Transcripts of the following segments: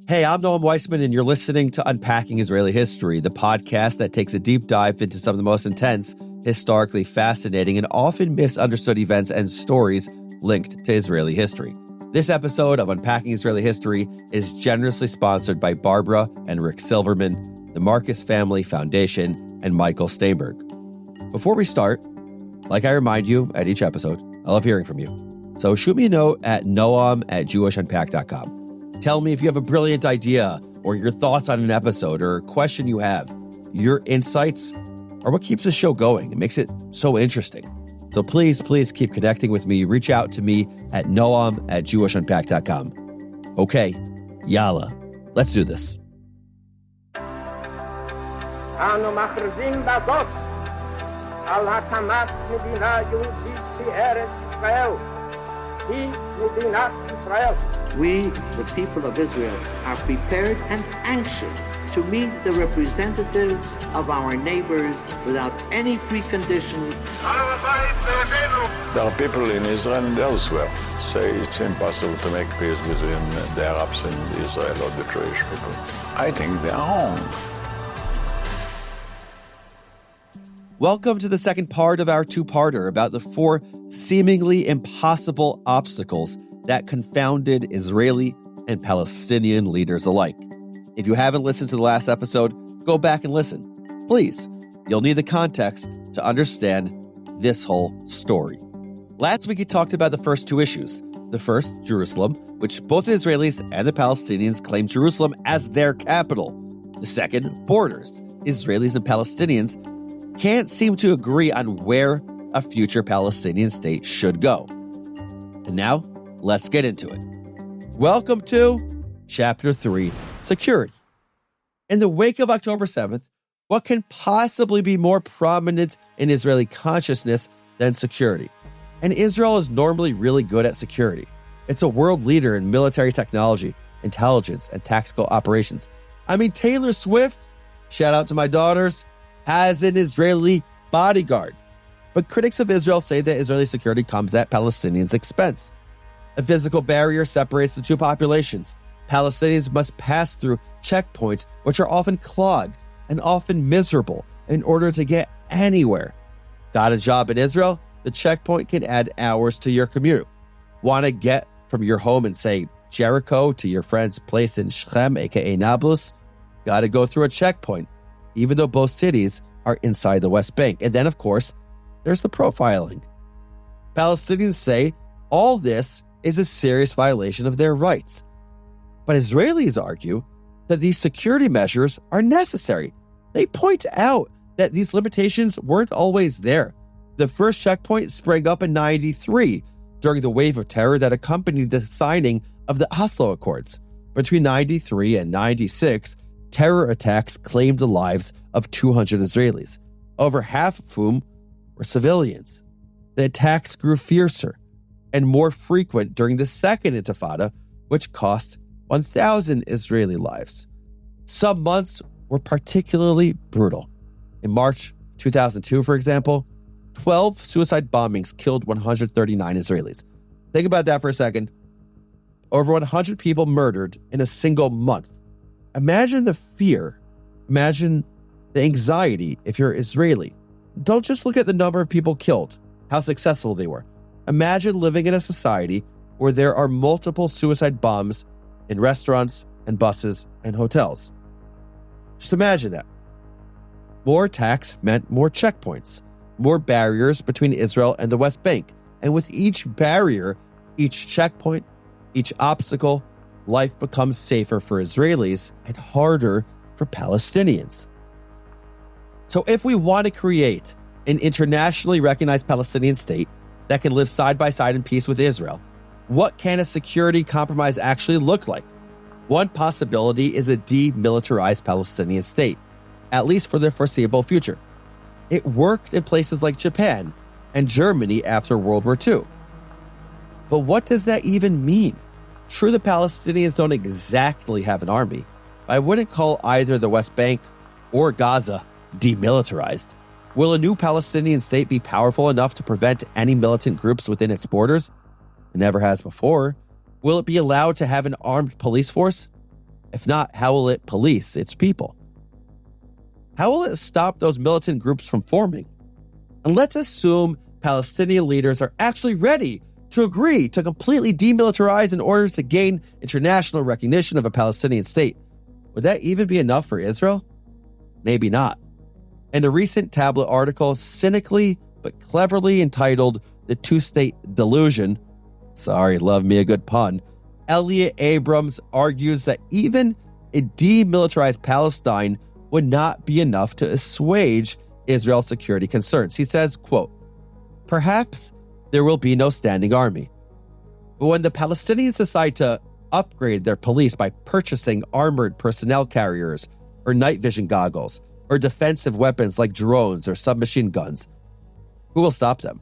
Hey, I'm Noam Weissman, and you're listening to Unpacking Israeli History, the podcast that takes a deep dive into some of the most intense, historically fascinating, and often misunderstood events and stories linked to Israeli history. This episode of Unpacking Israeli History is generously sponsored by Barbara and Rick Silverman, the Marcus Family Foundation, and Michael Steinberg. Before we start, like I remind you at each episode, I love hearing from you. So shoot me a note at noam@jewishunpack.com. Tell me if you have a brilliant idea or your thoughts on an episode or a question you have. Your insights are what keeps the show going. It makes it so interesting. So please keep connecting with me. Reach out to me at noam@jewishunpack.com. Okay, yalla, let's do this. אנו מכריזים בזאת על הקמת מדינה יהודית בארץ ישראל. היא מדינת ישראל. We, the people of Israel, are prepared and anxious to meet the representatives of our neighbors without any preconditions. There are people in Israel and elsewhere say it's impossible to make peace between the Arabs and Israel or the Jewish people. I think they are wrong. Welcome to the second part of our two-parter about the four seemingly impossible obstacles that confounded Israeli and Palestinian leaders alike. If you haven't listened to the last episode, go back and listen. Please, you'll need the context to understand this whole story. Last week, we talked about the first two issues. The first, Jerusalem, which both the Israelis and the Palestinians claim Jerusalem as their capital. The second, borders. Israelis and Palestinians can't seem to agree on where a future Palestinian state should go. And now, let's get into it. Welcome to Chapter 3, Security. In the wake of October 7th, what can possibly be more prominent in Israeli consciousness than security? And Israel is normally really good at security. It's a world leader in military technology, intelligence, and tactical operations. I mean, Taylor Swift, shout out to my daughters, has an Israeli bodyguard. But critics of Israel say that Israeli security comes at Palestinians' expense. A physical barrier separates the two populations. Palestinians must pass through checkpoints, which are often clogged and often miserable, in order to get anywhere. Got a job in Israel? The checkpoint can add hours to your commute. Want to get from your home in, say, Jericho to your friend's place in Shechem, aka Nablus? Got to go through a checkpoint, even though both cities are inside the West Bank. And then, of course, there's the profiling. Palestinians say all this is a serious violation of their rights. But Israelis argue that these security measures are necessary. They point out that these limitations weren't always there. The first checkpoint sprang up in 1993 during the wave of terror that accompanied the signing of the Oslo Accords. Between 1993 and 1996, terror attacks claimed the lives of 200 Israelis, over half of whom were civilians. The attacks grew fiercer and more frequent during the Second Intifada, which cost 1,000 Israeli lives. Some months were particularly brutal. In March 2002, for example, 12 suicide bombings killed 139 Israelis. Think about that for a second. Over 100 people murdered in a single month. Imagine the fear. Imagine the anxiety if you're Israeli. Don't just look at the number of people killed, how successful they were. Imagine living in a society where there are multiple suicide bombs in restaurants and buses and hotels. Just imagine that. More attacks meant more checkpoints, more barriers between Israel and the West Bank. And with each barrier, each checkpoint, each obstacle, life becomes safer for Israelis and harder for Palestinians. So if we want to create an internationally recognized Palestinian state that can live side by side in peace with Israel, what can a security compromise actually look like? One possibility is a demilitarized Palestinian state, at least for the foreseeable future. It worked in places like Japan and Germany after World War II. But what does that even mean? True, the Palestinians don't exactly have an army. I wouldn't call either the West Bank or Gaza demilitarized. Will a new Palestinian state be powerful enough to prevent any militant groups within its borders? It never has before. Will it be allowed to have an armed police force? If not, how will it police its people? How will it stop those militant groups from forming? And let's assume Palestinian leaders are actually ready to agree to completely demilitarize in order to gain international recognition of a Palestinian state. Would that even be enough for Israel? Maybe not. In a recent tablet article, cynically but cleverly entitled The Two-State Delusion, sorry, love me a good pun, Elliot Abrams argues that even a demilitarized Palestine would not be enough to assuage Israel's security concerns. He says, quote, "Perhaps there will be no standing army. But when the Palestinians decide to upgrade their police by purchasing armored personnel carriers or night vision goggles or defensive weapons like drones or submachine guns, who will stop them?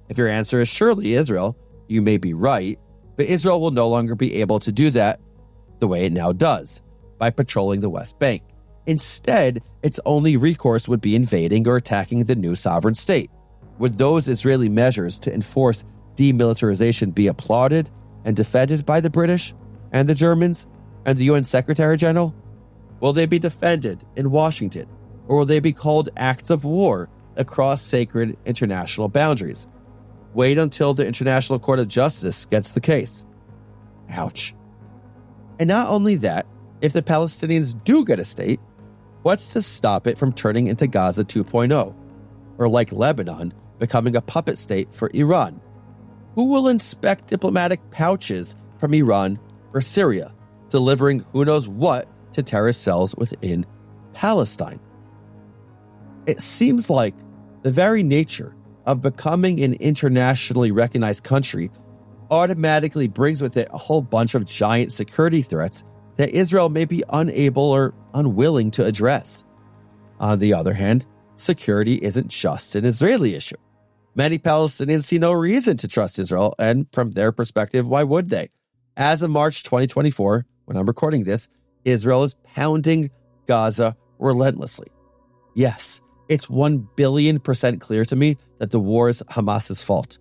If your answer is surely Israel, you may be right, but Israel will no longer be able to do that the way it now does, by patrolling the West Bank. Instead, its only recourse would be invading or attacking the new sovereign state. Would those Israeli measures to enforce demilitarization be applauded and defended by the British and the Germans and the UN Secretary General? Will they be defended in Washington, or will they be called acts of war across sacred international boundaries? Wait until the International Court of Justice gets the case. Ouch. And not only that, if the Palestinians do get a state, what's to stop it from turning into Gaza 2.0? Or like Lebanon, becoming a puppet state for Iran? Who will inspect diplomatic pouches from Iran or Syria, delivering who knows what to terrorist cells within Palestine? It seems like the very nature of becoming an internationally recognized country automatically brings with it a whole bunch of giant security threats that Israel may be unable or unwilling to address. On the other hand, security isn't just an Israeli issue. Many Palestinians see no reason to trust Israel, and from their perspective, why would they? As of March 2024, when I'm recording this, Israel is pounding Gaza relentlessly. Yes, it's 1 billion% clear to me that the war is Hamas's fault.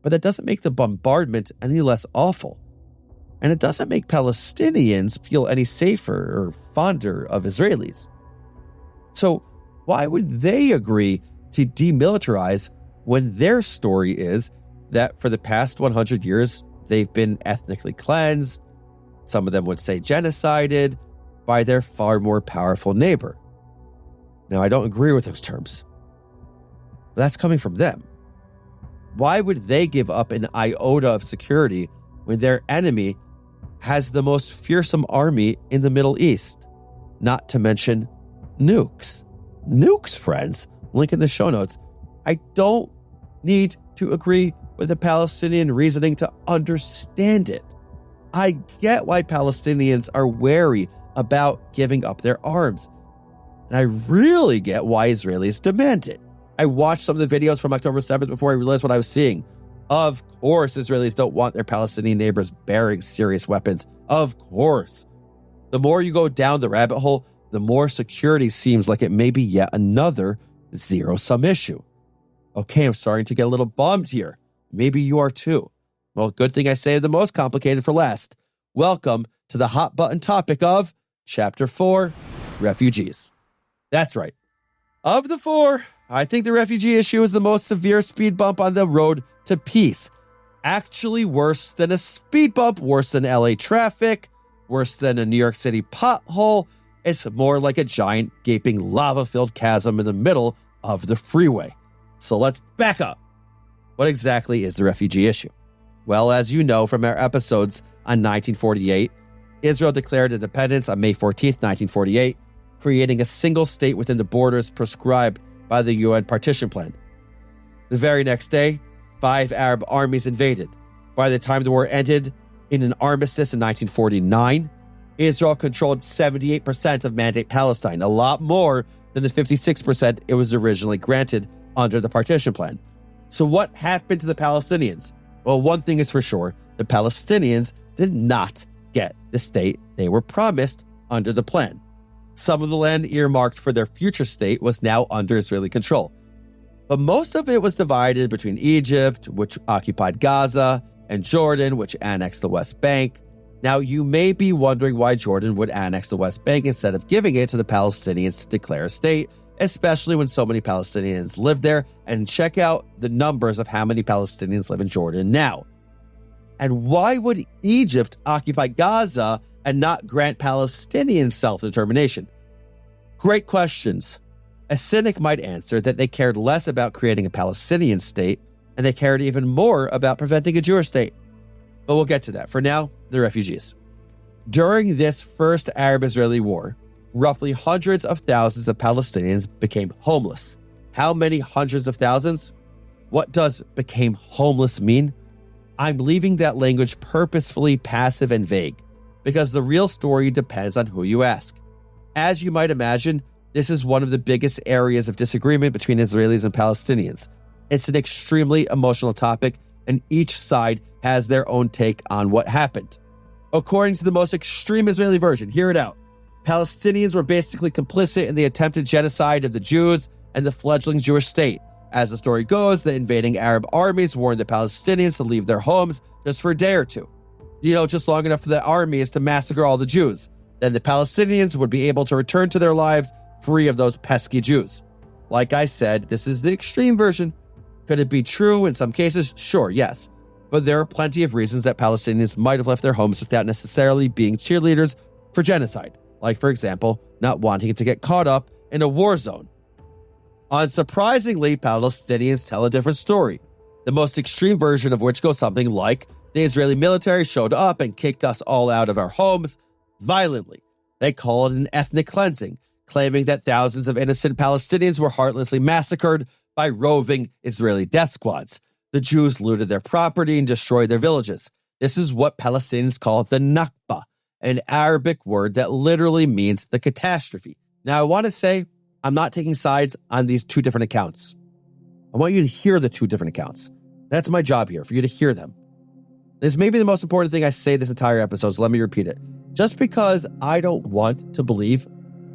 But that doesn't make the bombardment any less awful. And it doesn't make Palestinians feel any safer or fonder of Israelis. So why would they agree to demilitarize when their story is that for the past 100 years, they've been ethnically cleansed, some of them would say genocided, by their far more powerful neighbor? Now, I don't agree with those terms, but that's coming from them. Why would they give up an iota of security when their enemy has the most fearsome army in the Middle East? Not to mention nukes. Nukes, friends. Link in the show notes. I don't need to agree with the Palestinian reasoning to understand it. I get why Palestinians are wary about giving up their arms. And I really get why Israelis demand it. I watched some of the videos from October 7th before I realized what I was seeing. Of course, Israelis don't want their Palestinian neighbors bearing serious weapons. Of course. The more you go down the rabbit hole, the more security seems like it may be yet another zero-sum issue. Okay, I'm starting to get a little bummed here. Maybe you are too. Well, good thing I saved the most complicated for last. Welcome to the hot button topic of Chapter 4, Refugees. That's right. Of the four, I think the refugee issue is the most severe speed bump on the road to peace. Actually worse than a speed bump, worse than LA traffic, worse than a New York City pothole. It's more like a giant gaping lava-filled chasm in the middle of the freeway. So let's back up. What exactly is the refugee issue? Well, as you know from our episodes on 1948, Israel declared independence on May 14th, 1948, creating a single state within the borders prescribed by the UN partition plan. The very next day, 5 Arab armies invaded. By the time the war ended, in an armistice in 1949, Israel controlled 78% of Mandate Palestine, a lot more than the 56% it was originally granted under the partition plan. So what happened to the Palestinians? Well, one thing is for sure, the Palestinians did not get the state they were promised under the plan. Some of the land earmarked for their future state was now under Israeli control. But most of it was divided between Egypt, which occupied Gaza, and Jordan, which annexed the West Bank. Now, you may be wondering why Jordan would annex the West Bank instead of giving it to the Palestinians to declare a state, especially when so many Palestinians live there, and check out the numbers of how many Palestinians live in Jordan now. And why would Egypt occupy Gaza and not grant Palestinian self-determination? Great questions. A cynic might answer that they cared less about creating a Palestinian state, and they cared even more about preventing a Jewish state. But we'll get to that. For now, the refugees. During this first Arab-Israeli war, roughly hundreds of thousands of Palestinians became homeless. How many hundreds of thousands? What does became homeless mean? I'm leaving that language purposefully passive and vague, because the real story depends on who you ask. As you might imagine, this is one of the biggest areas of disagreement between Israelis and Palestinians. It's an extremely emotional topic, and each side has their own take on what happened. According to the most extreme Israeli version, hear it out. Palestinians were basically complicit in the attempted genocide of the Jews and the fledgling Jewish state. As the story goes, the invading Arab armies warned the Palestinians to leave their homes just for a day or two. Just long enough for the armies to massacre all the Jews. Then the Palestinians would be able to return to their lives free of those pesky Jews. Like I said, this is the extreme version. Could it be true in some cases? Sure, yes. But there are plenty of reasons that Palestinians might have left their homes without necessarily being cheerleaders for genocide. Like, for example, not wanting to get caught up in a war zone. Unsurprisingly, Palestinians tell a different story, the most extreme version of which goes something like, the Israeli military showed up and kicked us all out of our homes violently. They call it an ethnic cleansing, claiming that thousands of innocent Palestinians were heartlessly massacred by roving Israeli death squads. The Jews looted their property and destroyed their villages. This is what Palestinians call the Nakba, an Arabic word that literally means the catastrophe. Now, I want to say, I'm not taking sides on these two different accounts. I want you to hear the two different accounts. That's my job here, for you to hear them. This may be the most important thing I say this entire episode, so let me repeat it. Just because I don't want to believe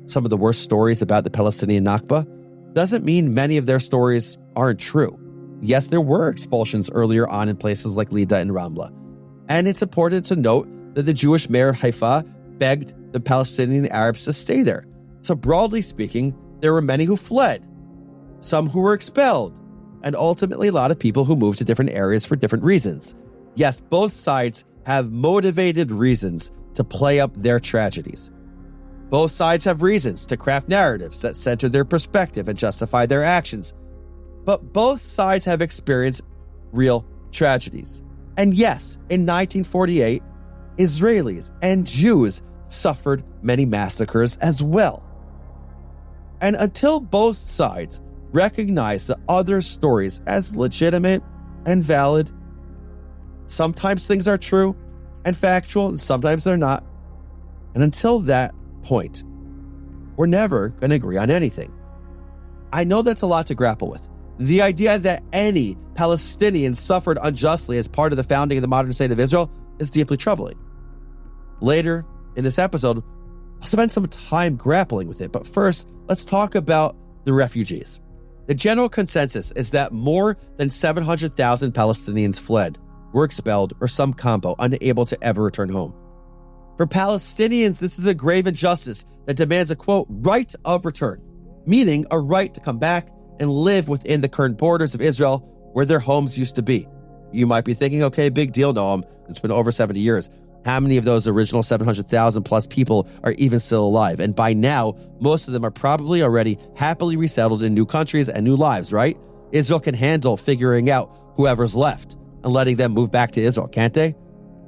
some of the worst stories about the Palestinian Nakba doesn't mean many of their stories aren't true. Yes, there were expulsions earlier on in places like Lida and Ramla. And it's important to note that the Jewish mayor of Haifa begged the Palestinian Arabs to stay there. So broadly speaking, there were many who fled, some who were expelled, and ultimately a lot of people who moved to different areas for different reasons. Yes, both sides have motivated reasons to play up their tragedies. Both sides have reasons to craft narratives that center their perspective and justify their actions. But both sides have experienced real tragedies. And yes, in 1948, Israelis and Jews suffered many massacres as well. And until both sides recognize the other stories as legitimate and valid, sometimes things are true and factual, and sometimes they're not. And until that point, we're never going to agree on anything. I know that's a lot to grapple with. The idea that any Palestinians suffered unjustly as part of the founding of the modern state of Israel is deeply troubling. Later in this episode, I'll spend some time grappling with it, but first, let's talk about the refugees. The general consensus is that more than 700,000 Palestinians fled, were expelled, or some combo, unable to ever return home. For Palestinians, this is a grave injustice that demands a, quote, right of return, meaning a right to come back and live within the current borders of Israel where their homes used to be. You might be thinking, okay, big deal, Noam. It's been over 70 years. How many of those original 700,000 plus people are even still alive? And by now, most of them are probably already happily resettled in new countries and new lives, right? Israel can handle figuring out whoever's left and letting them move back to Israel, can't they?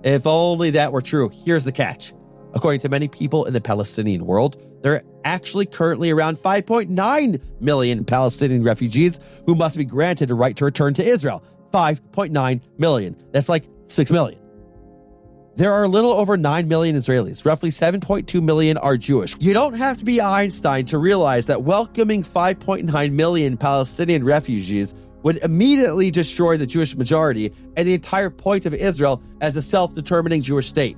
If only that were true. Here's the catch. According to many people in the Palestinian world, there are actually currently around 5.9 million Palestinian refugees who must be granted a right to return to Israel. 5.9 million. That's like 6 million. There are a little over 9 million Israelis. Roughly 7.2 million are Jewish. You don't have to be Einstein to realize that welcoming 5.9 million Palestinian refugees would immediately destroy the Jewish majority and the entire point of Israel as a self-determining Jewish state.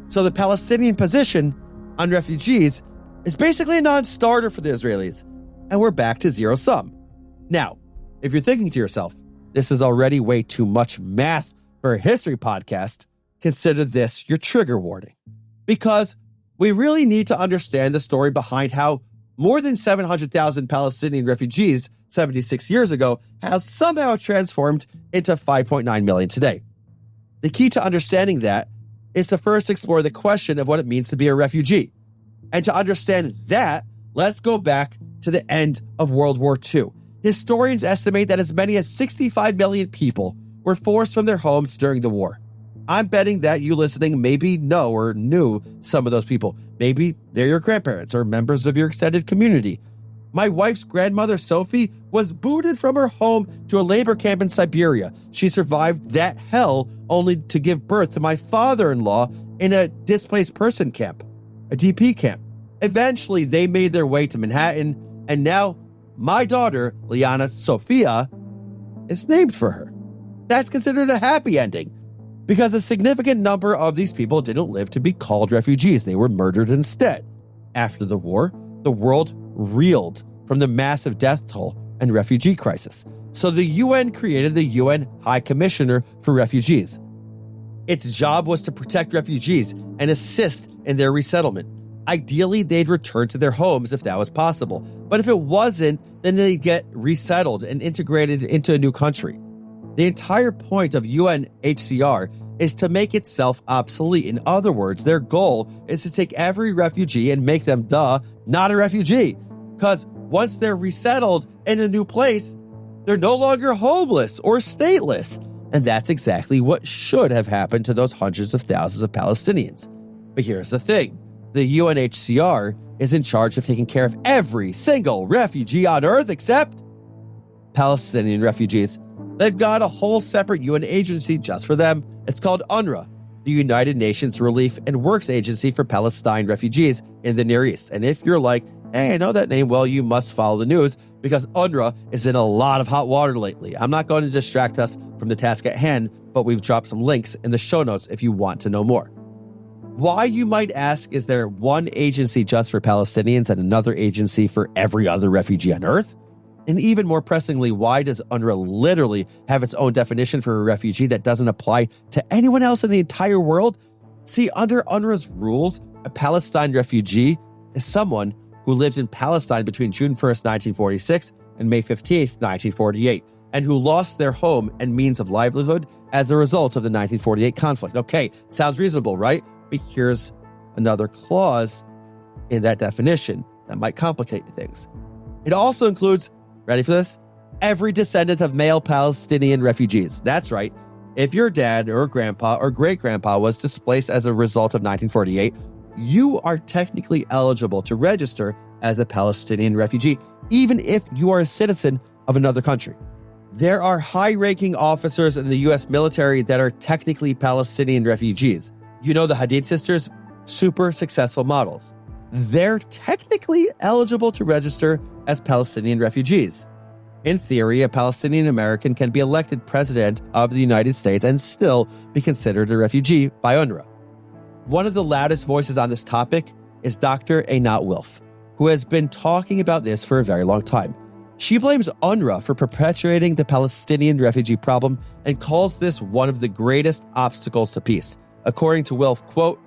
So the Palestinian position on refugees is basically a non-starter for the Israelis, and we're back to zero sum. Now, if you're thinking to yourself, this is already way too much math for a history podcast, consider this your trigger warning, because we really need to understand the story behind how more than 700,000 Palestinian refugees 76 years ago have somehow transformed into 5.9 million today. The key to understanding that is to first explore the question of what it means to be a refugee. And to understand that, let's go back to the end of World War II. Historians estimate that as many as 65 million people were forced from their homes during the war. I'm betting that you listening maybe know or knew some of those people. Maybe they're your grandparents or members of your extended community. My wife's grandmother, Sophie, was booted from her home to a labor camp in Siberia. She survived that hell only to give birth to my father-in-law in a displaced person camp, a DP camp. Eventually, they made their way to Manhattan, and now my daughter, Liana Sophia, is named for her. That's considered a happy ending, because a significant number of these people didn't live to be called refugees. They were murdered instead. After the war, the world reeled from the massive death toll and refugee crisis. So the UN created the UN High Commissioner for Refugees. Its job was to protect refugees and assist in their resettlement. Ideally, they'd return to their homes if that was possible. But if it wasn't, then they'd get resettled and integrated into a new country. The entire point of UNHCR is to make itself obsolete. In other words, their goal is to take every refugee and make them, not a refugee. Because once they're resettled in a new place, they're no longer homeless or stateless. And that's exactly what should have happened to those hundreds of thousands of Palestinians. But here's the thing. The UNHCR is in charge of taking care of every single refugee on Earth except Palestinian refugees. They've got a whole separate UN agency just for them. It's called UNRWA, the United Nations Relief and Works Agency for Palestine refugees in the Near East. And if you're like, hey, I know that name, well, you must follow the news because UNRWA is in a lot of hot water lately. I'm not going to distract us from the task at hand, but we've dropped some links in the show notes if you want to know more. Why, you might ask, is there one agency just for Palestinians and another agency for every other refugee on Earth? And even more pressingly, why does UNRWA literally have its own definition for a refugee that doesn't apply to anyone else in the entire world? See, under UNRWA's rules, a Palestine refugee is someone who lived in Palestine between June 1st, 1946 and May 15th, 1948, and who lost their home and means of livelihood as a result of the 1948 conflict. Okay, sounds reasonable, right? But here's another clause in that definition that might complicate things. It also includes, ready for this? Every descendant of male Palestinian refugees. That's right. If your dad or grandpa or great-grandpa was displaced as a result of 1948, you are technically eligible to register as a Palestinian refugee, even if you are a citizen of another country. There are high-ranking officers in the U.S. military that are technically Palestinian refugees. You know the Hadid sisters? Super successful models. They're technically eligible to register as Palestinian refugees. In theory, a Palestinian American can be elected president of the United States and still be considered a refugee by UNRWA. One of the loudest voices on this topic is Dr. Einat Wilf, who has been talking about this for a very long time. She blames UNRWA for perpetuating the Palestinian refugee problem and calls this one of the greatest obstacles to peace. According to Wilf, quote,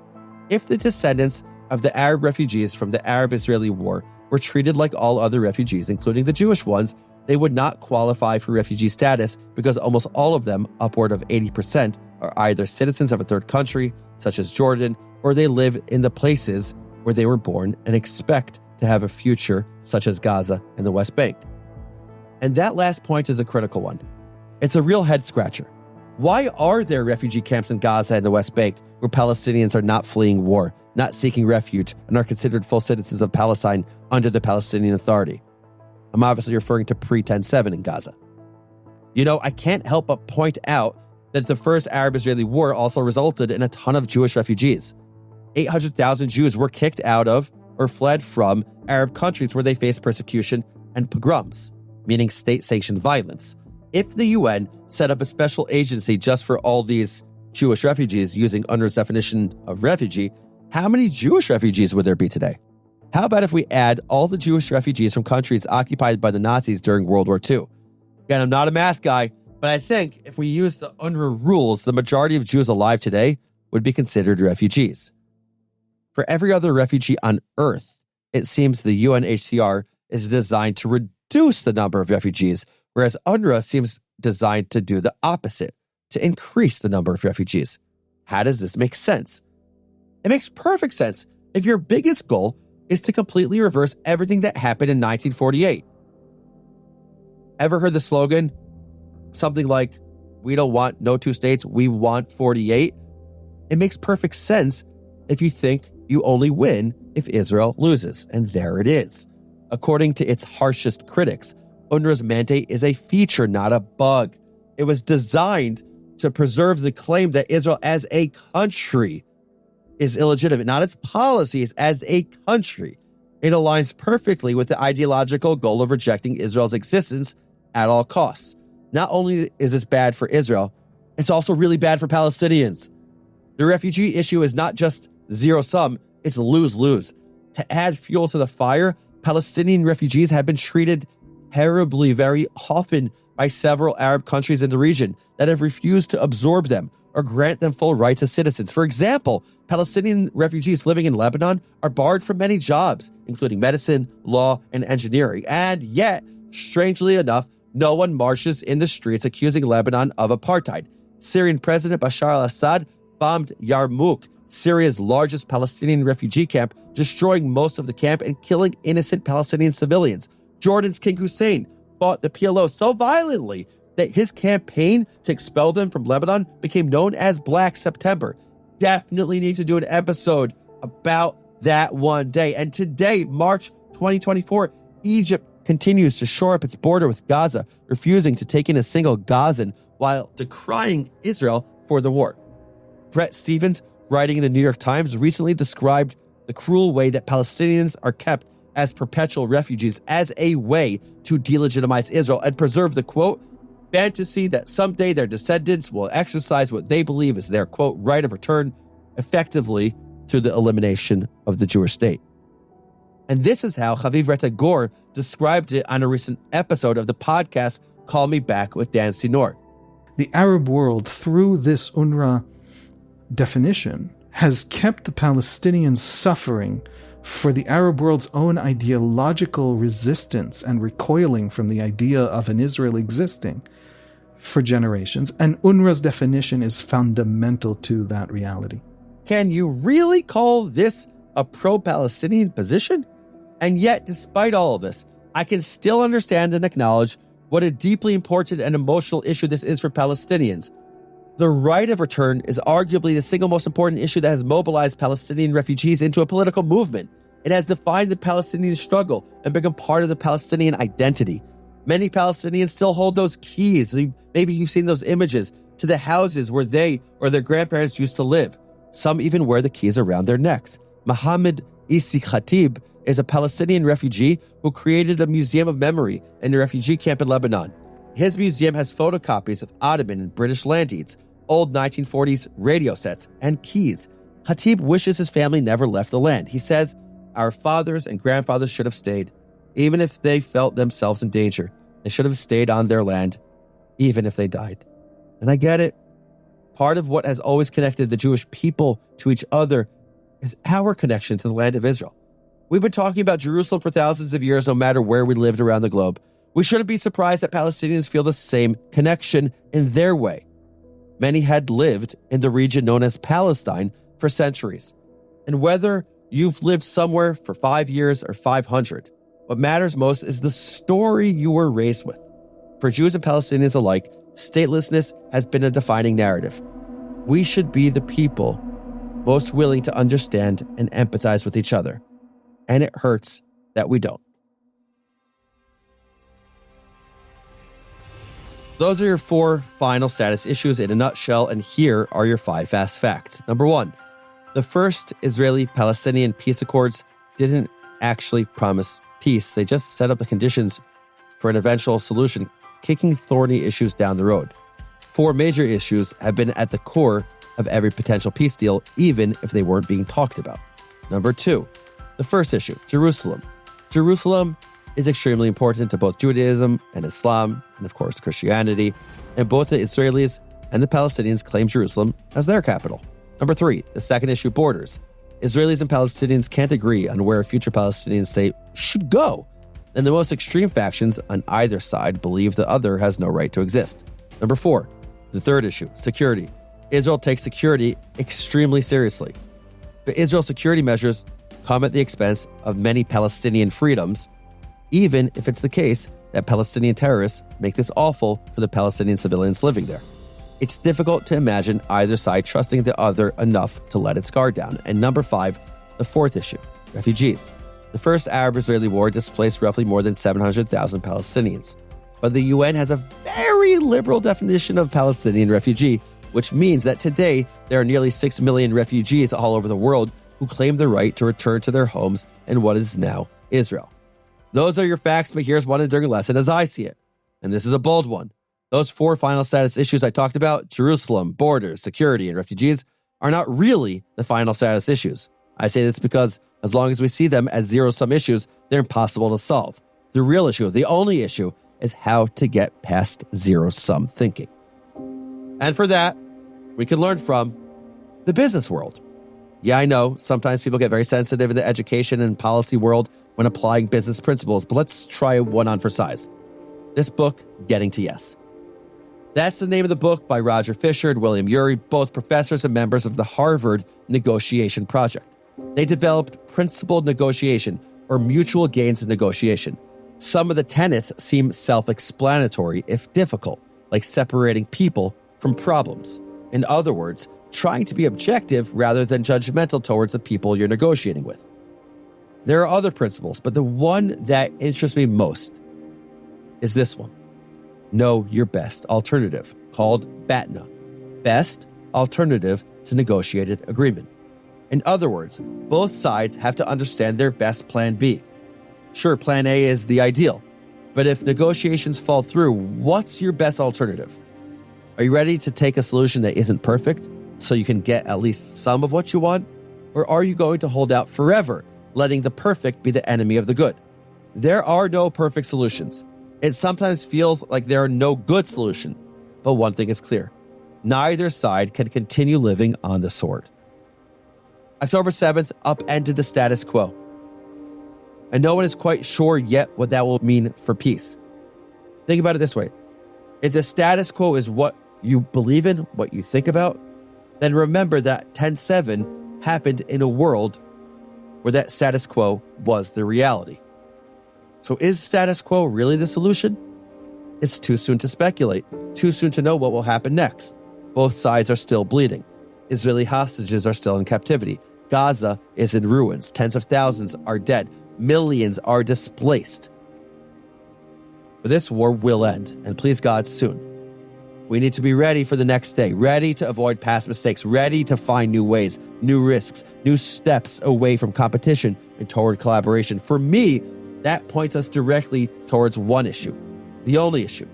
if the descendants of the Arab refugees from the Arab-Israeli war were treated like all other refugees, including the Jewish ones, they would not qualify for refugee status because almost all of them, upward of 80%, are either citizens of a third country, such as Jordan, or they live in the places where they were born and expect to have a future, such as Gaza and the West Bank. And that last point is a critical one. It's a real head-scratcher. Why are there refugee camps in Gaza and the West Bank where Palestinians are not fleeing war, not seeking refuge, and are considered full citizens of Palestine under the Palestinian Authority? I'm obviously referring to pre-10-7 in Gaza. You know, I can't help but point out that the first Arab-Israeli war also resulted in a ton of Jewish refugees. 800,000 Jews were kicked out of or fled from Arab countries where they faced persecution and pogroms, meaning state-sanctioned violence. If the UN set up a special agency just for all these Jewish refugees using UNRWA's definition of refugee, how many Jewish refugees would there be today? How about if we add all the Jewish refugees from countries occupied by the Nazis during World War II? Again, I'm not a math guy, but I think if we use the UNRWA rules, the majority of Jews alive today would be considered refugees. For every other refugee on Earth, it seems the UNHCR is designed to reduce the number of refugees, whereas UNRWA seems designed to do the opposite, to increase the number of refugees. How does this make sense? It makes perfect sense if your biggest goal is to completely reverse everything that happened in 1948. Ever heard the slogan? Something like, we don't want no two states, we want 48? It makes perfect sense if you think you only win if Israel loses, and there it is. According to its harshest critics, UNRWA's mandate is a feature, not a bug. It was designed to preserve the claim that Israel as a country is illegitimate, not its policies as a country. It aligns perfectly with the ideological goal of rejecting Israel's existence at all costs. Not only is this bad for Israel, it's also really bad for Palestinians. The refugee issue is not just zero-sum, it's lose-lose. To add fuel to the fire, Palestinian refugees have been treated terribly very often by several Arab countries in the region that have refused to absorb them or grant them full rights as citizens. For example, Palestinian refugees living in Lebanon are barred from many jobs, including medicine, law, and engineering. And yet, strangely enough, no one marches in the streets accusing Lebanon of apartheid. Syrian President Bashar al-Assad bombed Yarmouk, Syria's largest Palestinian refugee camp, destroying most of the camp and killing innocent Palestinian civilians. Jordan's King Hussein fought the PLO so violently that his campaign to expel them from Lebanon became known as Black September. Definitely need to do an episode about that one day. And today, March 2024, Egypt continues to shore up its border with Gaza, refusing to take in a single Gazan while decrying Israel for the war. Bret Stephens, writing in the New York Times, recently described the cruel way that Palestinians are kept as perpetual refugees as a way to delegitimize Israel and preserve the, quote, fantasy that someday their descendants will exercise what they believe is their, quote, right of return, effectively to the elimination of the Jewish state. And this is how Haviv Retta Gur described it on a recent episode of the podcast Call Me Back with Dan Sinor. The Arab world, through this UNRWA definition, has kept the Palestinians suffering for the Arab world's own ideological resistance and recoiling from the idea of an Israel existing for generations. And UNRWA's definition is fundamental to that reality. Can you really call this a pro-Palestinian position? And yet, despite all of this, I can still understand and acknowledge what a deeply important and emotional issue this is for Palestinians. The right of return is arguably the single most important issue that has mobilized Palestinian refugees into a political movement. It has defined the Palestinian struggle and become part of the Palestinian identity. Many Palestinians still hold those keys. Maybe you've seen those images to the houses where they or their grandparents used to live. Some even wear the keys around their necks. Mohammed Isi Khatib is a Palestinian refugee who created a museum of memory in a refugee camp in Lebanon. His museum has photocopies of Ottoman and British land deeds, old 1940s radio sets, and keys. Khatib wishes his family never left the land. He says, our fathers and grandfathers should have stayed. Even if they felt themselves in danger, they should have stayed on their land, even if they died. And I get it. Part of what has always connected the Jewish people to each other is our connection to the land of Israel. We've been talking about Jerusalem for thousands of years, no matter where we lived around the globe. We shouldn't be surprised that Palestinians feel the same connection in their way. Many had lived in the region known as Palestine for centuries. And whether you've lived somewhere for 5 years or 500, what matters most is the story you were raised with. For Jews and Palestinians alike, statelessness has been a defining narrative. We should be the people most willing to understand and empathize with each other. And it hurts that we don't. Those are your 4 final status issues in a nutshell, and here are your 5 fast facts. Number 1, the first Israeli-Palestinian peace accords didn't actually promise peace. They just set up the conditions for an eventual solution, kicking thorny issues down the road. 4 major issues have been at the core of every potential peace deal, even if they weren't being talked about. Number 2, the first issue, Jerusalem. Jerusalem is extremely important to both Judaism and Islam, and of course Christianity, and both the Israelis and the Palestinians claim Jerusalem as their capital. Number 3, the second issue, borders. Israelis and Palestinians can't agree on where a future Palestinian state should go, and the most extreme factions on either side believe the other has no right to exist. Number 4, the third issue, security. Israel takes security extremely seriously. But Israel's security measures come at the expense of many Palestinian freedoms, even if it's the case that Palestinian terrorists make this awful for the Palestinian civilians living there. It's difficult to imagine either side trusting the other enough to let its guard down. And number 5, the fourth issue, refugees. The first Arab-Israeli war displaced roughly more than 700,000 Palestinians. But the UN has a very liberal definition of Palestinian refugee, which means that today there are nearly 6 million refugees all over the world who claim the right to return to their homes in what is now Israel. Those are your facts, but here's one enduring lesson as I see it. And this is a bold one. Those 4 final status issues I talked about, Jerusalem, borders, security, and refugees, are not really the final status issues. I say this because as long as we see them as zero-sum issues, they're impossible to solve. The real issue, the only issue, is how to get past zero-sum thinking. And for that, we can learn from the business world. Yeah, I know, sometimes people get very sensitive in the education and policy world when applying business principles, but let's try one on for size. This book, Getting to Yes. That's the name of the book by Roger Fisher and William Ury, both professors and members of the Harvard Negotiation Project. They developed principled negotiation, or mutual gains in negotiation. Some of the tenets seem self-explanatory, if difficult, like separating people from problems. In other words, trying to be objective rather than judgmental towards the people you're negotiating with. There are other principles, but the one that interests me most is this one. Know your best alternative, called BATNA, Best Alternative to Negotiated Agreement. In other words, both sides have to understand their best plan B. Sure, plan A is the ideal, but if negotiations fall through, what's your best alternative? Are you ready to take a solution that isn't perfect so you can get at least some of what you want? Or are you going to hold out forever, letting the perfect be the enemy of the good? There are no perfect solutions. It sometimes feels like there are no good solution, but one thing is clear. Neither side can continue living on the sword. October 7th upended the status quo. And no one is quite sure yet what that will mean for peace. Think about it this way. If the status quo is what you believe in, what you think about, then remember that 10/7 happened in a world where that status quo was the reality. So is status quo really the solution? It's too soon to speculate, too soon to know what will happen next. Both sides are still bleeding. Israeli hostages are still in captivity. Gaza is in ruins. Tens of thousands are dead. Millions are displaced. But this war will end, and please God, soon. We need to be ready for the next day, ready to avoid past mistakes, ready to find new ways, new risks, new steps away from competition and toward collaboration. For me, that points us directly towards one issue, the only issue.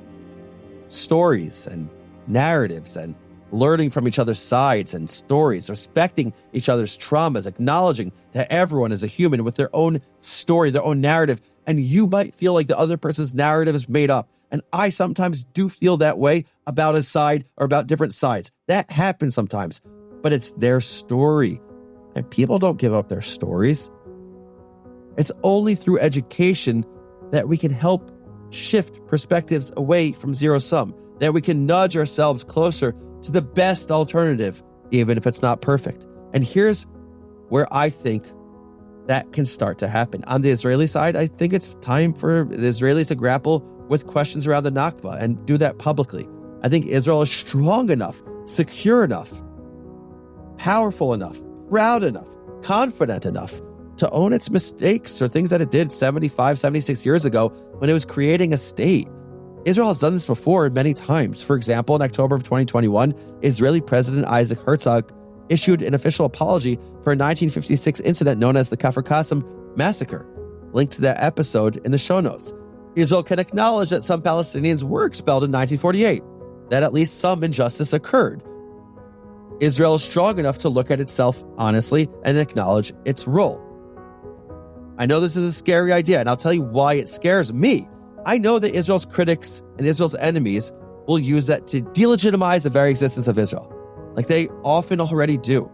Stories and narratives and learning from each other's sides and stories, respecting each other's traumas, acknowledging that everyone is a human with their own story, their own narrative, and you might feel like the other person's narrative is made up. And I sometimes do feel that way about a side or about different sides. That happens sometimes, but it's their story. And people don't give up their stories. It's only through education that we can help shift perspectives away from zero-sum, that we can nudge ourselves closer to the best alternative, even if it's not perfect. And here's where I think that can start to happen. On the Israeli side, I think it's time for the Israelis to grapple with questions around the Nakba and do that publicly. I think Israel is strong enough, secure enough, powerful enough, proud enough, confident enough to own its mistakes or things that it did 75, 76 years ago when it was creating a state. Israel has done this before many times. For example, in October of 2021, Israeli President Isaac Herzog issued an official apology for a 1956 incident known as the Kfar Qasim massacre. Link to that episode in the show notes. Israel can acknowledge that some Palestinians were expelled in 1948, that at least some injustice occurred. Israel is strong enough to look at itself honestly and acknowledge its role. I know this is a scary idea, and I'll tell you why it scares me. I know that Israel's critics and Israel's enemies will use that to delegitimize the very existence of Israel. like they often already do.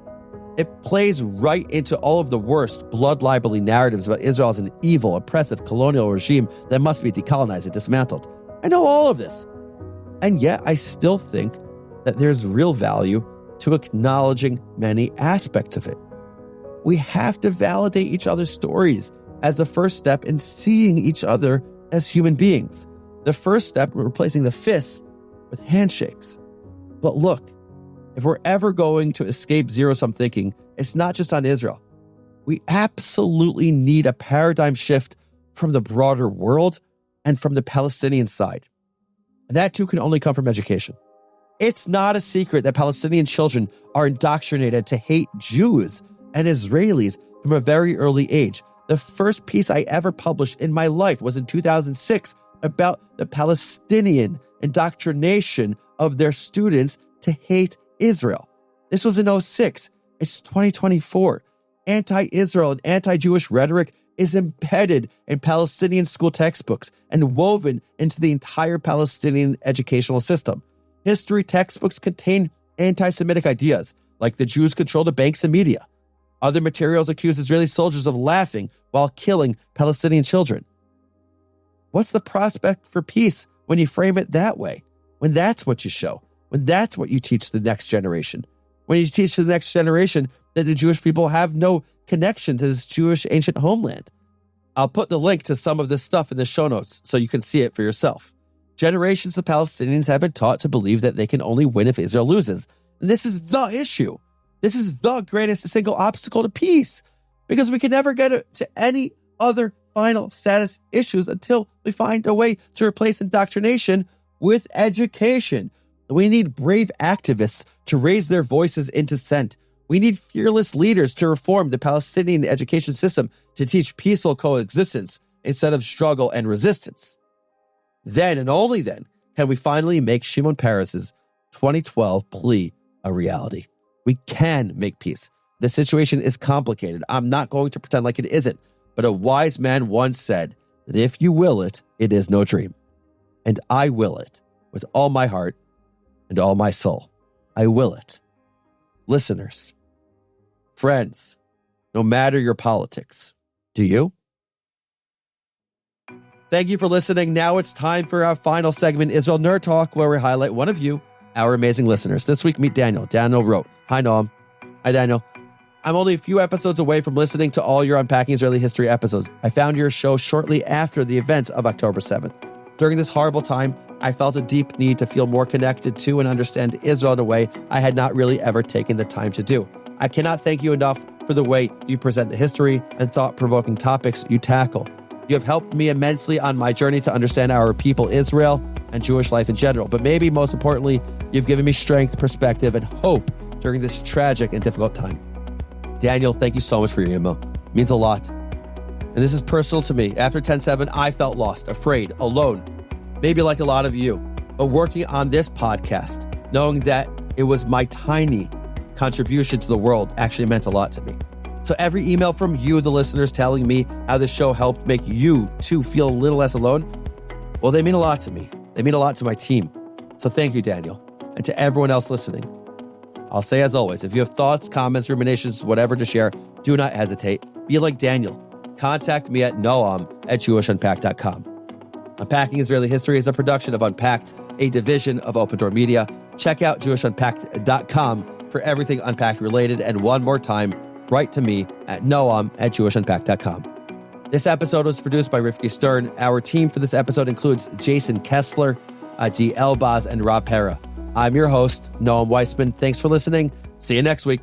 It plays right into all of the worst blood libel narratives about Israel as an evil, oppressive colonial regime that must be decolonized and dismantled. I know all of this. And yet I still think that there's real value to acknowledging many aspects of it. We have to validate each other's stories as the first step in seeing each other as human beings. The first step in replacing the fists with handshakes. But look, if we're ever going to escape zero-sum thinking, it's not just on Israel. We absolutely need a paradigm shift from the broader world and from the Palestinian side. And that too can only come from education. It's not a secret that Palestinian children are indoctrinated to hate Jews and Israelis from a very early age. The first piece I ever published in my life was in 2006 about the Palestinian indoctrination of their students to hate Israel. This was in 2006. It's 2024. Anti-Israel and anti-Jewish rhetoric is embedded in Palestinian school textbooks and woven into the entire Palestinian educational system. History textbooks contain anti-Semitic ideas, like the Jews control the banks and media. Other materials accuse Israeli soldiers of laughing while killing Palestinian children. What's the prospect for peace when you frame it that way? When that's what you show? When that's what you teach the next generation? When you teach the next generation that the Jewish people have no connection to this Jewish ancient homeland? I'll put the link to some of this stuff in the show notes so you can see it for yourself. Generations of Palestinians have been taught to believe that they can only win if Israel loses. And this is the issue. This is the greatest single obstacle to peace, because we can never get to any other final status issues until we find a way to replace indoctrination with education. We need brave activists to raise their voices in dissent. We need fearless leaders to reform the Palestinian education system to teach peaceful coexistence instead of struggle and resistance. Then and only then can we finally make Shimon Peres's 2012 plea a reality. We can make peace. The situation is complicated. I'm not going to pretend like it isn't. But a wise man once said that if you will it, it is no dream. And I will it with all my heart and all my soul. I will it. Listeners, friends, no matter your politics, do you? Thank you for listening. Now it's time for our final segment, Israel Nerd Talk, where we highlight one of you, our amazing listeners. This week, meet Daniel. Daniel wrote, "Hi, Noam." Hi, Daniel. "I'm only a few episodes away from listening to all your Unpacking Israeli History episodes. I found your show shortly after the events of October 7th. During this horrible time, I felt a deep need to feel more connected to and understand Israel in a way I had not really ever taken the time to do. I cannot thank you enough for the way you present the history and thought-provoking topics you tackle. You have helped me immensely on my journey to understand our people, Israel, and Jewish life in general. But maybe most importantly, you've given me strength, perspective, and hope during this tragic and difficult time." Daniel, thank you so much for your email. It means a lot. And this is personal to me. After 10/7, I felt lost, afraid, alone, maybe like a lot of you. But working on this podcast, knowing that it was my tiny contribution to the world, actually meant a lot to me. So every email from you, the listeners, telling me how this show helped make you too feel a little less alone, well, they mean a lot to me. They mean a lot to my team. So thank you, Daniel. And to everyone else listening, I'll say as always, if you have thoughts, comments, ruminations, whatever to share, do not hesitate. Be like Daniel. Contact me at noam@jewishunpacked.com. Unpacking Israeli History is a production of Unpacked, a division of Open Door Media. Check out jewishunpacked.com for everything Unpacked related. And one more time, write to me at noam@jewishunpacked.com. This episode was produced by Rifki Stern. Our team for this episode includes Jason Kessler, Adi Elbaz, and Rob Pera. I'm your host, Noam Weissman. Thanks for listening. See you next week.